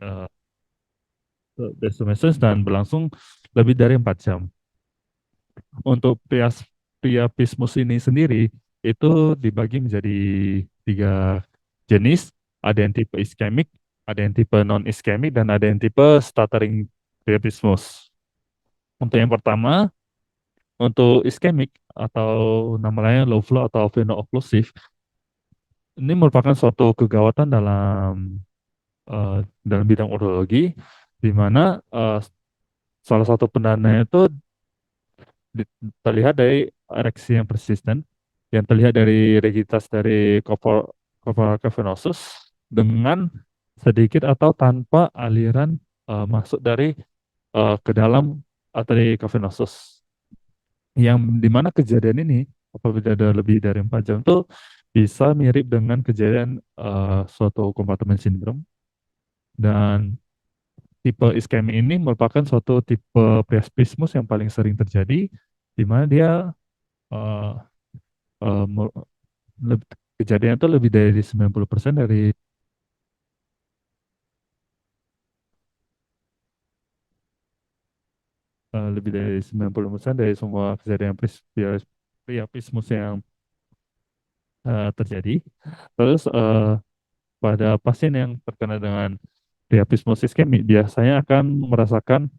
uh, dexamethasone dan berlangsung lebih dari 4 jam. Untuk priapismus ini sendiri itu dibagi menjadi 3 jenis. Ada yang tipe iskemik, ada yang tipe non-iskemik, dan ada yang tipe stuttering priapismus. Untuk yang pertama, untuk iskemik atau nama lainnya low flow atau veno-occlusive, ini merupakan suatu kegawatan eh, dalam bidang urologi, di mana salah satu penandanya itu terlihat dari ereksi yang persisten, yang terlihat dari rigiditas dari corporal cavernosus dengan sedikit atau tanpa aliran masuk dari ke dalam arteri cavernosus. Yang dimana kejadian ini apabila ada lebih dari 4 jam itu bisa mirip dengan kejadian suatu kompartemen sindrom, dan tipe iskemi ini merupakan suatu tipe priapismus yang paling sering terjadi, di mana dia eh, eh, me- kejadian itu lebih dari 90% dari lebih dari 90% dari semua kejadian priapismus yang terjadi. Terus pada pasien yang terkena dengan priapismus iskemik biasanya akan merasakan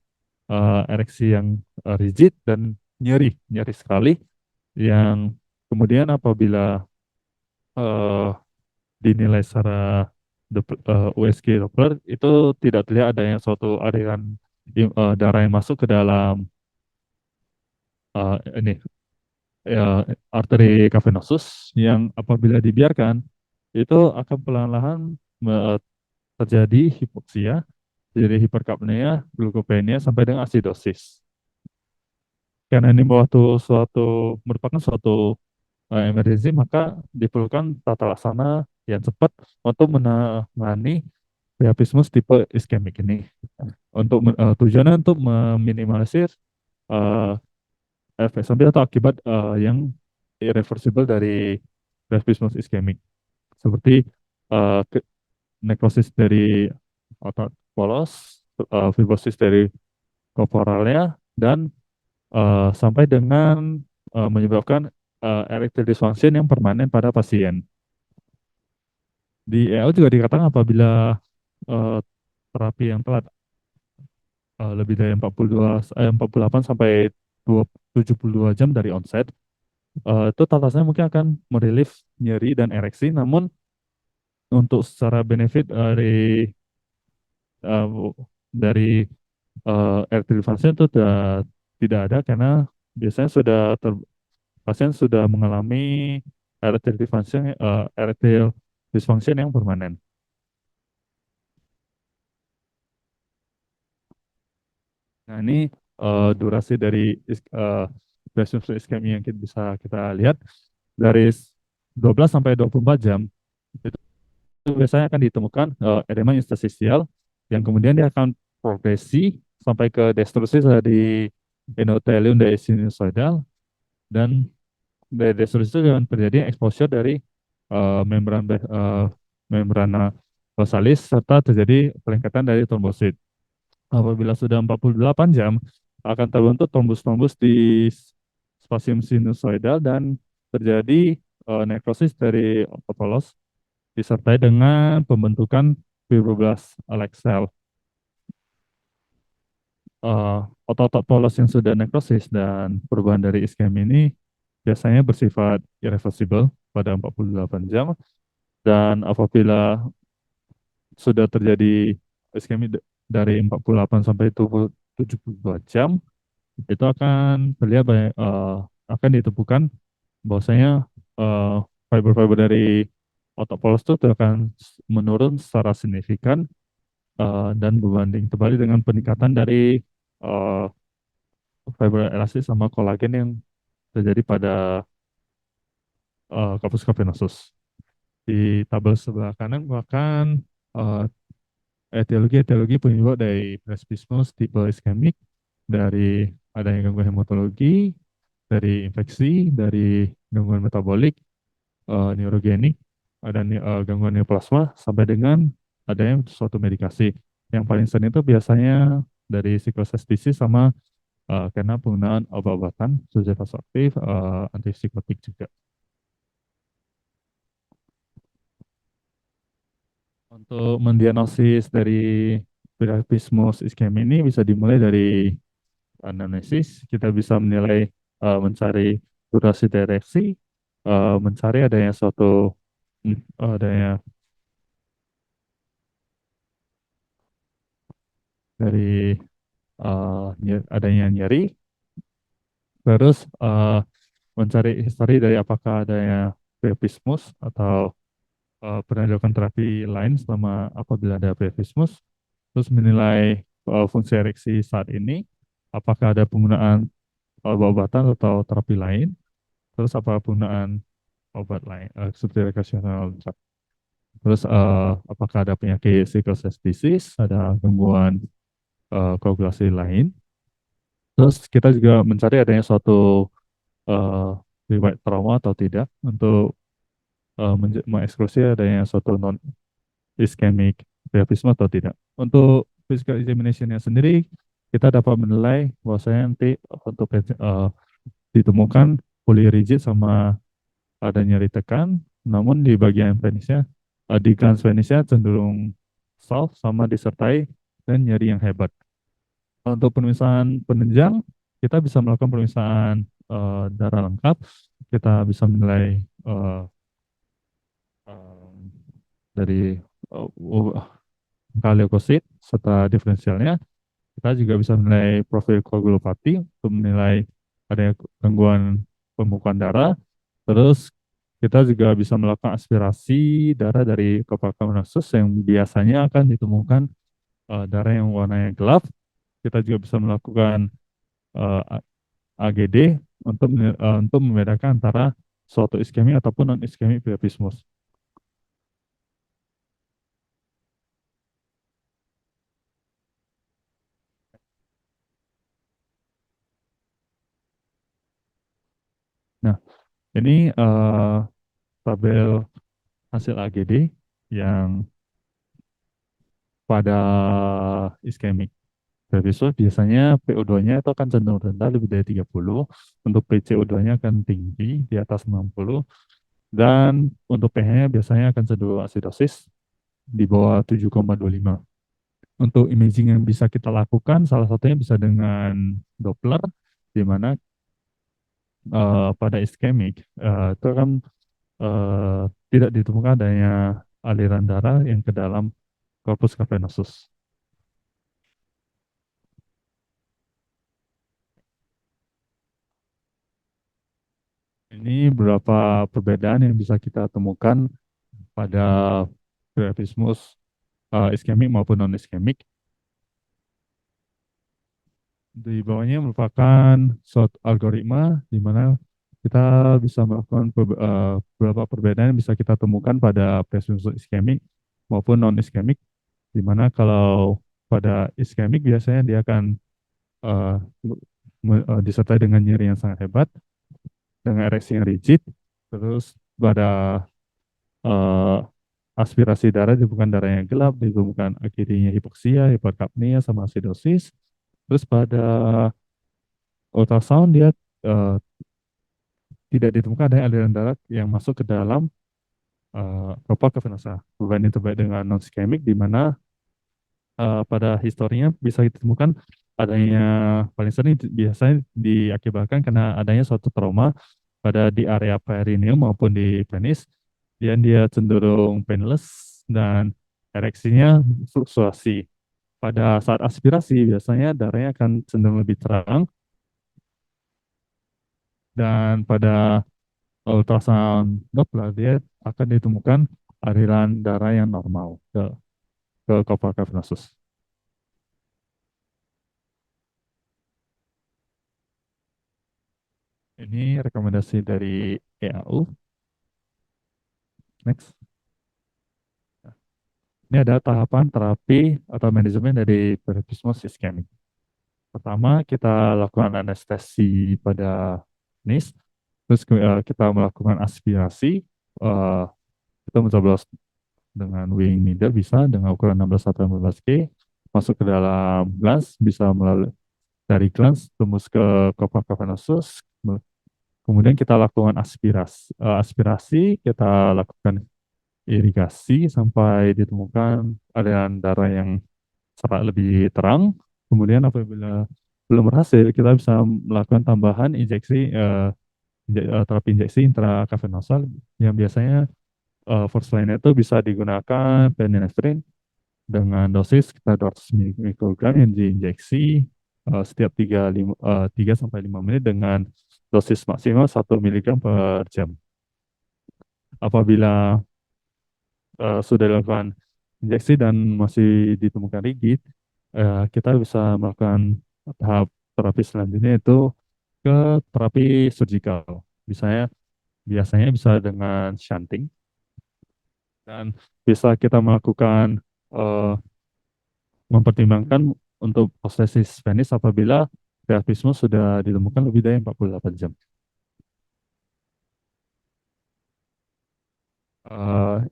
ereksi yang rigid dan nyeri sekali, yang kemudian apabila eh, dinilai secara USG Doppler itu tidak terlihat adanya suatu aliran darah yang masuk ke dalam ini arteri cavernosus, yang apabila dibiarkan itu akan perlahan-lahan terjadi hipoksia, jadi hiperkapnia, glukopenia sampai dengan asidosis. Karena ini merupakan suatu emergensi, maka diperlukan tata laksana yang cepat untuk menangani priapismus tipe iskemik ini. Tujuannya untuk meminimalisir eh, efek samping atau akibat yang irreversible dari priapismus iskemik, seperti nekrosis dari otot polos, fibrosis dari korporalnya, dan sampai dengan menyebabkan erectile dysfunction yang permanen pada pasien. Di EO juga dikatakan apabila eh, terapi yang telat lebih dari 48 sampai 72 jam dari onset, itu tatasnya mungkin akan merelief nyeri dan ereksi, namun untuk secara benefit eh, dari erectile dysfunction itu tidak ada, karena biasanya pasien sudah mengalami erectile dysfunction yang permanen. Nah, ini durasi dari presumsi iskemi yang bisa kita lihat dari 12 sampai 24 jam itu biasanya akan ditemukan edema interstisial, yang kemudian dia akan progresi sampai ke destruksi di endothelium dari sinusoidal, dan dari destruksi itu akan terjadi exposure dari membrana basalis, serta terjadi peningkatan dari trombosit. Apabila sudah 48 jam, akan terbentuk trombus-trombus di spasium sinusoidal dan terjadi nekrosis dari otopolos disertai dengan pembentukan fibroblast like cell. Otot-otot polos yang sudah nekrosis dan perubahan dari iskemi ini biasanya bersifat irreversible pada 48 jam, dan apabila sudah terjadi iskemi dari 48 sampai 72 jam, itu akan terlihat akan ditemukan bahwasanya eh, fiber-fiber dari otot polos itu akan menurun secara signifikan, dan berbanding terbalik dengan peningkatan dari eh, fiber elastis sama kolagen yang terjadi pada corpus cavernosus. Di tabel sebelah kanan merupakan eh, etiologi penyebab dari presbyosmus tipe iskemik, dari adanya gangguan hematologi, dari infeksi, dari gangguan metabolik, neurogenik, ada gangguan neoplasma, sampai dengan adanya suatu medikasi. Yang paling sering itu biasanya dari psikosestisi sama karena penggunaan obat-obatan sudah vasoaktif, antipsikotik juga. Untuk mendiagnosis dari priapismus iskemi ini bisa dimulai dari anamnesis. Kita bisa menilai, mencari durasi ereksi, mencari adanya suatu adanya dari adanya nyeri, terus mencari histori dari apakah adanya priapismus atau pernah dilakukan terapi lain selama apabila ada priapismus, terus menilai fungsi ereksi saat ini, apakah ada penggunaan obat-obatan atau terapi lain, terus apa penggunaan obat lain seperti recreational drug. Terus apakah ada penyakit sickle cell disease, ada gangguan koagulasi lain. Terus kita juga mencari adanya suatu eh, riwayat trauma atau tidak untuk mengeksklusi adanya suatu non ischemic priapisme atau tidak. Untuk physical examination-nya sendiri, kita dapat menilai bahwasanya nanti untuk ditemukan polyrigid sama ada nyeri tekan, namun di bagian penisnya, di glans penisnya cenderung soft sama disertai dan nyeri yang hebat. Untuk pemeriksaan penunjang, kita bisa melakukan pemeriksaan darah lengkap, kita bisa menilai eh, dari kaleukosit serta diferensialnya. Kita juga bisa menilai profil koagulopati untuk menilai adanya gangguan pembekuan darah. Terus kita juga bisa melakukan aspirasi darah dari kepala kolonosus yang biasanya akan ditemukan darah yang warnanya gelap. Kita juga bisa melakukan eh, AGD untuk membedakan antara suatu iskemi ataupun non iskemi priapismus. Nah, ini tabel hasil AGD yang pada iskemik priapismus biasanya PO2-nya itu akan cenderung rendah lebih dari 30, untuk PCO2-nya akan tinggi di atas 60, dan untuk pH-nya biasanya akan cenderung asidosis di bawah 7,25. Untuk imaging yang bisa kita lakukan, salah satunya bisa dengan Doppler, di mana pada iskemik itu kan eh, tidak ditemukan adanya aliran darah yang ke dalam corpus cavernosus. Ini beberapa perbedaan yang bisa kita temukan pada priapismus iskemik maupun non iskemik. Di bawahnya merupakan suatu algoritma di mana kita bisa melakukan beberapa perbedaan yang bisa kita temukan pada priapismus iskemik maupun non iskemik, di mana kalau pada iskemik biasanya dia akan eh, disertai dengan nyeri yang sangat hebat, dengan ereksi yang rigid, terus pada eh, aspirasi darah bukan darah yang gelap, bukan akhirnya hipoksia, hiperkapnia, sama acidosis. Terus pada ultrasound dia eh, tidak ditemukan ada aliran darah yang masuk ke dalam kelopak venosa. Bukan itu baik dengan non iskemik di mana pada historinya bisa ditemukan adanya paling sering biasanya diakibatkan karena adanya suatu trauma pada di area perineum maupun di penis, dan dia cenderung painless dan ereksinya fluktuasi. Pada saat aspirasi biasanya darahnya akan cenderung lebih terang, dan pada ultrasound Doppler dia akan ditemukan aliran darah yang normal ke corpora cavernosus. Ini rekomendasi dari EAU. Next. Ini ada tahapan terapi atau manajemen dari priapismus iskemik. Pertama, kita lakukan anestesi pada penis. Terus kita melakukan aspirasi. Eh, kita mencoba dengan wing needle bisa dengan ukuran 16 sampai 15 G. masuk ke dalam glans, bisa melalui dari glans tembus ke corpora cavernosus. Kemudian kita lakukan aspirasi, kita lakukan irigasi sampai ditemukan aliran darah yang serat lebih terang. Kemudian apabila belum berhasil, kita bisa melakukan tambahan terapi injeksi intrakavernosal yang biasanya first line itu bisa digunakan epinephrine dengan dosis sekitar 200 mikrogram yang diinjeksi setiap 3 sampai 5 menit dengan dosis maksimal 1 miligram per jam. Apabila sudah dilakukan injeksi dan masih ditemukan rigid, kita bisa melakukan tahap terapi selanjutnya itu ke terapi surgical. Biasanya biasanya bisa dengan shunting dan bisa kita melakukan eh, mempertimbangkan untuk prostesis penis apabila reaktivisme sudah ditemukan lebih dari 48 jam.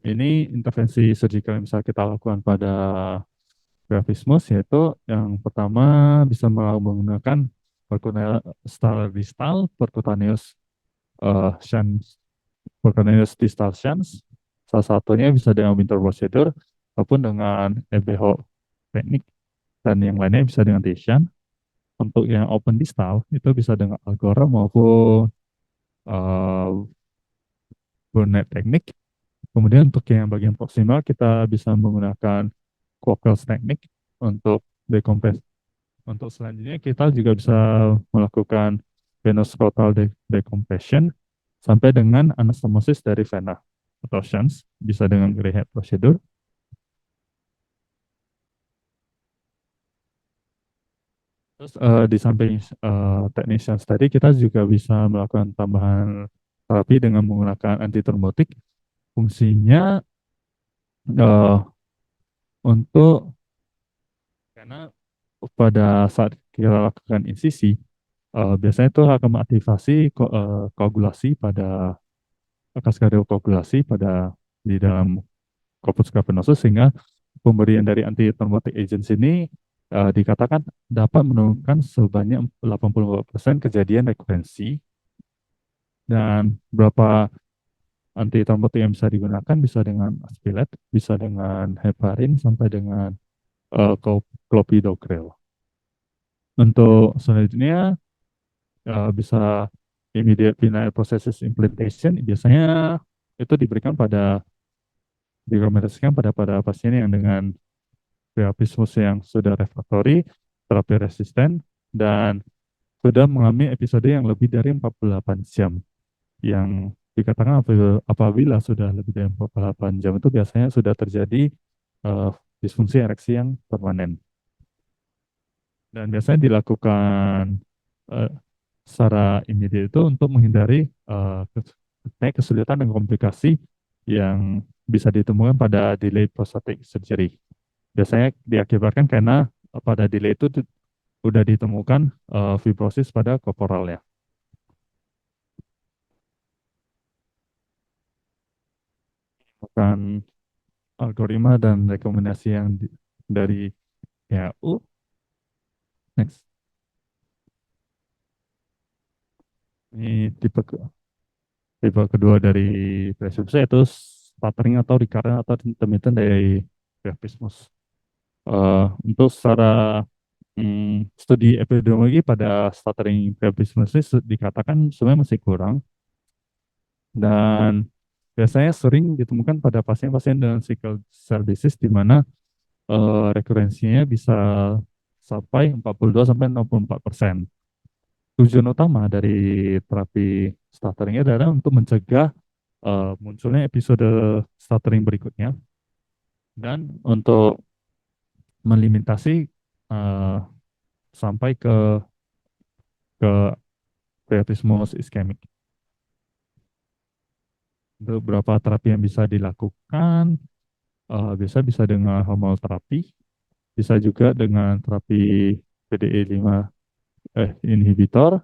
Ini intervensi surgical yang bisa kita lakukan pada grafismus yaitu yang pertama bisa menggunakan percutaneous distal, shunt, percutaneous distal shunts. Salah satunya bisa dengan winter procedure ataupun dengan EBH teknik dan yang lainnya bisa dengan T-shunt. Untuk yang open distal itu bisa dengan Algora maupun uh, Burnett teknik. Kemudian untuk yang bagian proximal kita bisa menggunakan Cockles teknik untuk dekompres. Untuk selanjutnya kita juga bisa melakukan venous scrotal decompression sampai dengan anastomosis dari vena atau shunts bisa dengan Graham procedure. Terus di samping teknik shunts tadi kita juga bisa melakukan tambahan terapi dengan menggunakan antithrombotik. Fungsinya eh, untuk karena pada saat kita lakukan insisi biasanya itu akan mengaktifasi koagulasi pada kaskadiokoagulasi pada di dalam corpus cavernosus sehingga pemberian dari antithrombotic agents ini dikatakan dapat menurunkan sebanyak 84% kejadian rekurensi dan berapa antithrombotik yang bisa digunakan bisa dengan aspilat, bisa dengan heparin sampai dengan clopidogrel. Untuk selanjutnya bisa immediate penile processes implantation biasanya itu diberikan pada direkomendasikan pada pasien yang dengan priapismus yang sudah refraktori, terapi resisten, dan sudah mengalami episode yang lebih dari 48 jam. Yang dikatakan apabila sudah lebih dari 48 jam itu biasanya sudah terjadi disfungsi ereksi yang permanen. Dan biasanya dilakukan uh, secara immediate itu untuk menghindari kesulitan dan komplikasi yang bisa ditemukan pada delayed prostatic surgery. Biasanya diakibatkan karena pada delay itu sudah ditemukan fibrosis pada korporalnya. Bukan algoritma dan rekomendasi yang dari WHO. Next. Ini tipe kedua dari presumsi yaitu stuttering atau recurrent atau intermittent dari priapismus. Untuk secara studi epidemiologi pada stuttering priapismus ini dikatakan sebenarnya masih kurang dan biasanya sering ditemukan pada pasien-pasien dengan sickle cell disease di mana rekurensinya bisa sampai 42 sampai 64%. Tujuan utama dari terapi stuttering adalah untuk mencegah munculnya episode stuttering berikutnya dan untuk melimitasi eh, sampai ke priapismus iskemik. Beberapa terapi yang bisa dilakukan bisa dengan hormonal terapi, bisa juga dengan terapi PDE5 inhibitor,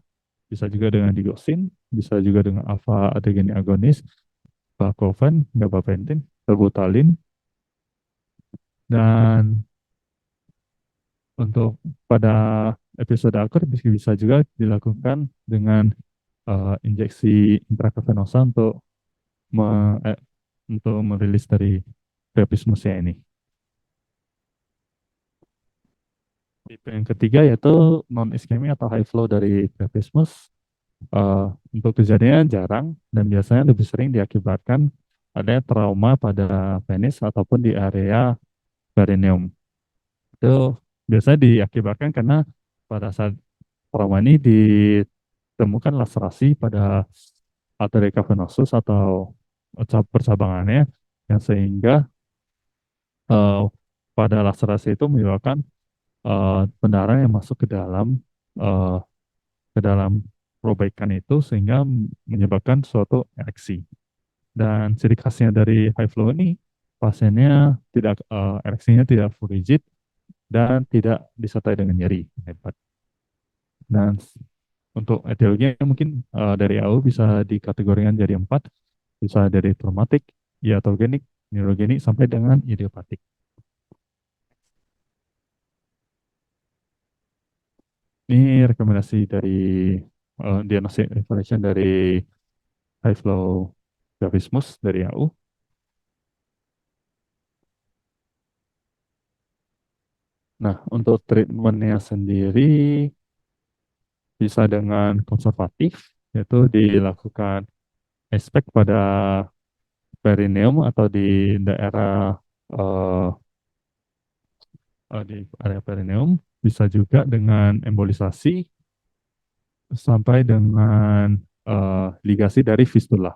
bisa juga dengan digoxin, bisa juga dengan alpha adrenergic agonis, baclofen, gabapentin, terbutaline, dan Untuk pada episode akut bisa juga dilakukan dengan injeksi intravenosa me- eh, untuk merilis dari strabismusnya ini. Tipe yang ketiga yaitu non iskemi atau high flow dari strabismus. Eh, untuk kejadiannya jarang dan biasanya lebih sering diakibatkan adanya trauma pada penis ataupun di area perineum. Itu biasanya diakibatkan karena pada saat trauma ini ditemukan laserasi pada arteri cavernosus atau percabangannya yang sehingga eh, pada laserasi itu menyebabkan pendarahan yang masuk eh, ke dalam perbaikan itu sehingga menyebabkan suatu ereksi. Dan ciri khasnya dari high flow ini pasiennya tidak ereksinya tidak full rigid dan tidak disertai dengan nyeri hebat. Dan untuk etiologinya mungkin dari AU bisa dikategorikan jadi empat, bisa dari traumatik, iatrogenik, neurogenik, sampai dengan idiopatik. Ini rekomendasi dari diagnostic evaluation dari high flow strabismus dari AU. Nah, untuk treatmentnya sendiri bisa dengan konservatif, yaitu dilakukan aspek pada perineum atau eh, di area perineum, bisa juga dengan embolisasi sampai dengan ligasi dari fistula.